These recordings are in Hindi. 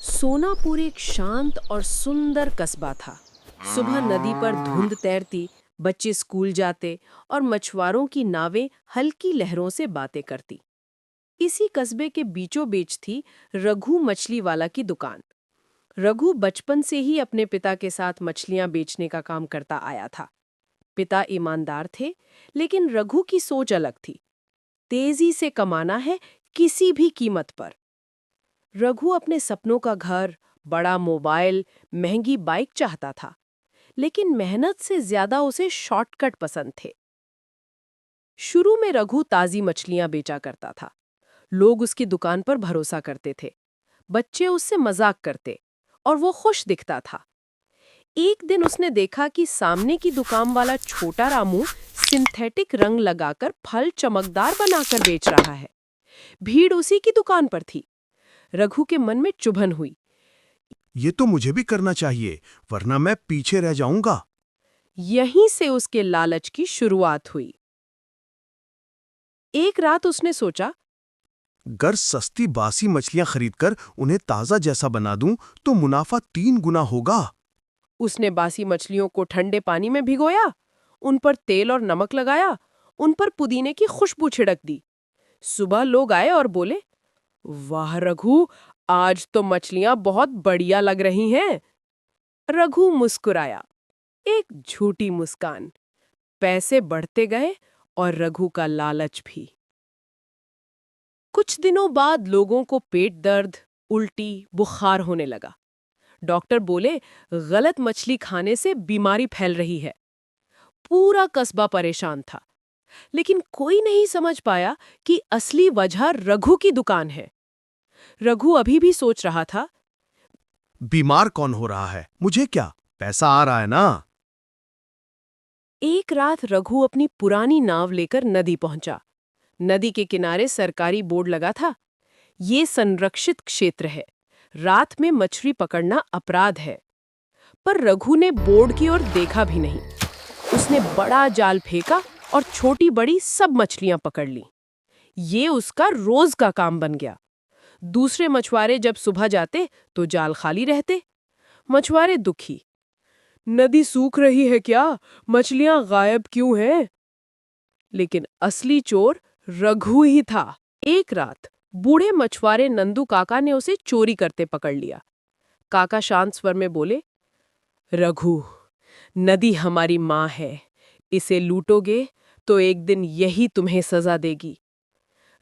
सोनापुर एक शांत और सुंदर कस्बा था। सुबह नदी पर धुंध तैरती, बच्चे स्कूल जाते और मछुआरों की नावें हल्की लहरों से बातें करती। इसी कस्बे के बीचों बीच थी रघु मछली वाला की दुकान। रघु बचपन से ही अपने पिता के साथ मछलियां बेचने का काम करता आया था। पिता ईमानदार थे, लेकिन रघु की सोच अलग थी। तेजी से कमाना है, किसी भी कीमत पर। रघु अपने सपनों का घर, बड़ा मोबाइल, महंगी बाइक चाहता था, लेकिन मेहनत से ज्यादा उसे शॉर्टकट पसंद थे। शुरू में रघु ताजी मछलियां बेचा करता था। लोग उसकी दुकान पर भरोसा करते थे। बच्चे उससे मजाक करते और वो खुश दिखता था। एक दिन उसने देखा कि सामने की दुकान वाला छोटा रामू सिंथेटिक रंग लगाकर फल चमकदार बनाकर बेच रहा है। भीड़ उसी की दुकान पर थी। रघु के मन में चुभन हुई। ये तो मुझे भी करना चाहिए, वरना मैं पीछे रह जाऊंगा। यहीं से उसके लालच की शुरुआत हुई। एक रात उसने सोचा, अगर सस्ती बासी मछलियां खरीदकर उन्हें ताजा जैसा बना दूं, तो मुनाफा 3 गुना होगा। उसने बासी मछलियों को ठंडे पानी में भिगोया, उन पर तेल और नमक लगाया, उन पर पुदीने की खुशबू छिड़क दी। सुबह लोग आए और बोले, वाह रघु, आज तो मछलियां बहुत बढ़िया लग रही हैं। रघु मुस्कुराया, एक झूठी मुस्कान। पैसे बढ़ते गए और रघु का लालच भी। कुछ दिनों बाद लोगों को पेट दर्द, उल्टी, बुखार होने लगा। डॉक्टर बोले, गलत मछली खाने से बीमारी फैल रही है। पूरा कस्बा परेशान था, लेकिन कोई नहीं समझ पाया कि असली वजह रघु की दुकान है। रघु अभी भी सोच रहा था, बीमार कौन हो रहा है, मुझे क्या, पैसा आ रहा है ना। एक रात रघु अपनी पुरानी नाव लेकर नदी पहुंचा। नदी के किनारे सरकारी बोर्ड लगा था, ये संरक्षित क्षेत्र है, रात में मछली पकड़ना अपराध है। पर रघु ने बोर्ड की ओर देखा भी नहीं। उसने बड़ा जाल फेंका और छोटी बड़ी सब मछलियां पकड़ ली। ये उसका रोज का काम बन गया। दूसरे मछुआरे जब सुबह जाते तो जाल खाली रहते। मछुआरे दुखी, नदी सूख रही है क्या, मछलियां गायब क्यों हैं? लेकिन असली चोर रघु ही था। एक रात बूढ़े मछुआरे नंदू काका ने उसे चोरी करते पकड़ लिया। काका शांत स्वर में बोले, रघु, नदी हमारी माँ है, इसे लूटोगे तो एक दिन यही तुम्हें सजा देगी।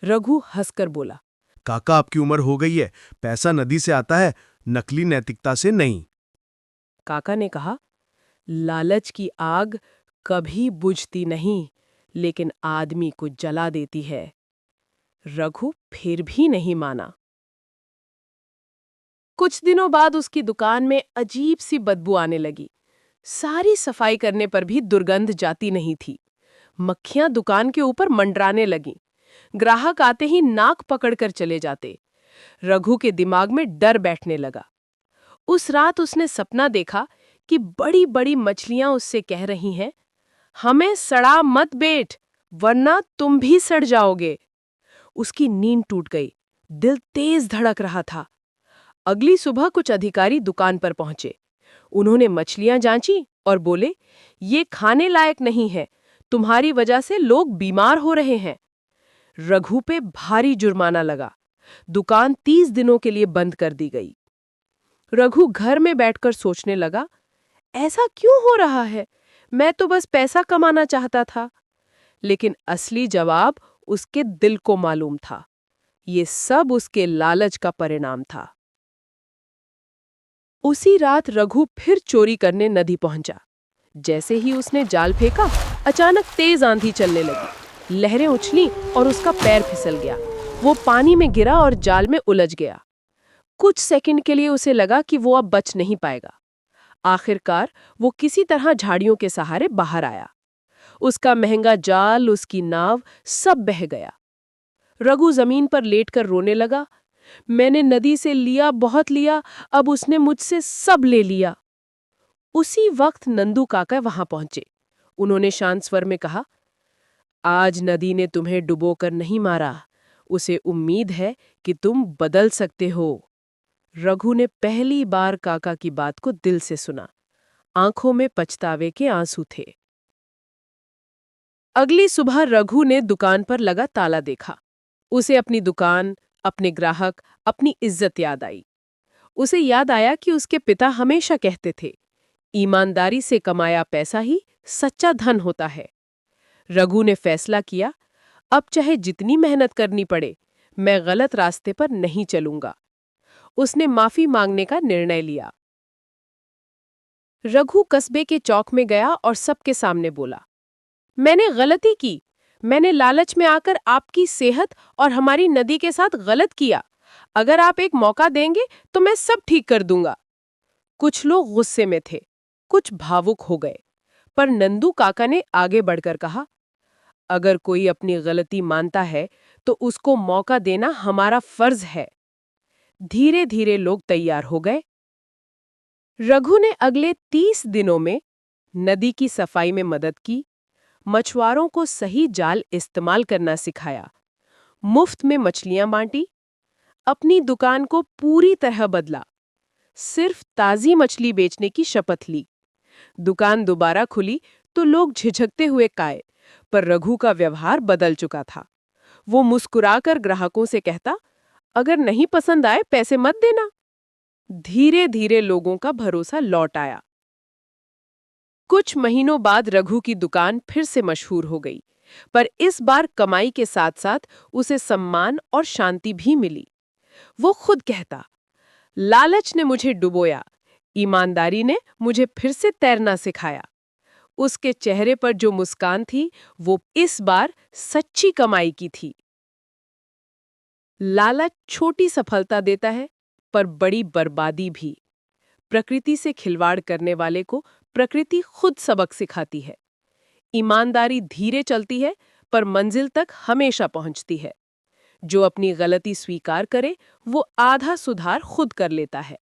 रघु हंसकर बोला, काका, आपकी उम्र हो गई है, पैसा नदी से आता है, नकली नैतिकता से नहीं। काका ने कहा, लालच की आग कभी बुझती नहीं, लेकिन आदमी को जला देती है। रघु फिर भी नहीं माना। कुछ दिनों बाद उसकी दुकान में अजीब सी बदबू आने लगी। सारी सफाई करने पर भी दुर्गंध जाती नहीं थी। मक्खियां दुकान के ऊपर मंडराने लगीं। ग्राहक आते ही नाक पकड़कर चले जाते। रघु के दिमाग में डर बैठने लगा। उस रात उसने सपना देखा कि बड़ी बड़ी मछलियां उससे कह रही हैं, हमें सड़ा मत बेच, वरना तुम भी सड़ जाओगे। उसकी नींद टूट गई, दिल तेज धड़क रहा था। अगली सुबह कुछ अधिकारी दुकान पर पहुंचे। उन्होंने मछलियां जांची और बोले, ये खाने लायक नहीं है, तुम्हारी वजह से लोग बीमार हो रहे हैं। रघु पे भारी जुर्माना लगा। दुकान 30 दिनों के लिए बंद कर दी गई। रघु घर में बैठकर सोचने लगा, ऐसा क्यों हो रहा है? मैं तो बस पैसा कमाना चाहता था। लेकिन असली जवाब उसके दिल को मालूम था। ये सब उसके लालच का परिणाम था। उसी रात रघु फिर चोरी करने नदी पहुंचा। जैसे ही उसने जाल फेंका, अचानक तेज आंधी चलने लगी। लहरें उछलीं और उसका पैर फिसल गया। वो पानी में गिरा और जाल में उलझ गया। कुछ सेकंड के लिए उसे लगा कि वो अब बच नहीं पाएगा। आखिरकार वो किसी तरह झाड़ियों के सहारे बाहर आया। उसका महंगा जाल, उसकी नाव, सब बह गया। रघु जमीन पर लेटकर रोने लगा, मैंने नदी से लिया, बहुत लिया, अब उसने मुझसे सब ले लिया। उसी वक्त नंदू काका वहां पहुंचे। उन्होंने शांत स्वर में कहा, आज नदी ने तुम्हें डुबोकर नहीं मारा, उसे उम्मीद है कि तुम बदल सकते हो। रघु ने पहली बार काका की बात को दिल से सुना। आंखों में पछतावे के आंसू थे। अगली सुबह रघु ने दुकान पर लगा ताला देखा। उसे अपनी दुकान, अपने ग्राहक, अपनी इज्जत याद आई। उसे याद आया कि उसके पिता हमेशा कहते थे, ईमानदारी से कमाया पैसा ही सच्चा धन होता है। रघु ने फैसला किया, अब चाहे जितनी मेहनत करनी पड़े, मैं गलत रास्ते पर नहीं चलूंगा। उसने माफी मांगने का निर्णय लिया। रघु कस्बे के चौक में गया और सबके सामने बोला, मैंने गलती की। मैंने लालच में आकर आपकी सेहत और हमारी नदी के साथ गलत किया। अगर आप एक मौका देंगे तो मैं सब ठीक कर दूंगा। कुछ लोग गुस्से में थे, कुछ भावुक हो गए, पर नंदू काका ने आगे बढ़कर कहा, अगर कोई अपनी गलती मानता है तो उसको मौका देना हमारा फर्ज है। धीरे धीरे लोग तैयार हो गए। रघु ने अगले 30 दिनों में नदी की सफाई में मदद की, मछुआरों को सही जाल इस्तेमाल करना सिखाया, मुफ्त में मछलियां बांटी, अपनी दुकान को पूरी तरह बदला, सिर्फ ताजी मछली बेचने की शपथ ली। दुकान दोबारा खुली तो लोग झिझकते हुए काए, पर रघु का व्यवहार बदल चुका था। वो मुस्कुराकर ग्राहकों से कहता, अगर नहीं पसंद आए पैसे मत देना। धीरे धीरे लोगों का भरोसा लौट आया। कुछ महीनों बाद रघु की दुकान फिर से मशहूर हो गई, पर इस बार कमाई के साथ साथ उसे सम्मान और शांति भी मिली। वो खुद कहता, लालच ने मुझे डुबोया, ईमानदारी ने मुझे फिर से तैरना सिखाया। उसके चेहरे पर जो मुस्कान थी, वो इस बार सच्ची कमाई की थी। लालच छोटी सफलता देता है, पर बड़ी बर्बादी भी। प्रकृति से खिलवाड़ करने वाले को प्रकृति खुद सबक सिखाती है। ईमानदारी धीरे चलती है, पर मंजिल तक हमेशा पहुंचती है। जो अपनी गलती स्वीकार करे, वो आधा सुधार खुद कर लेता है।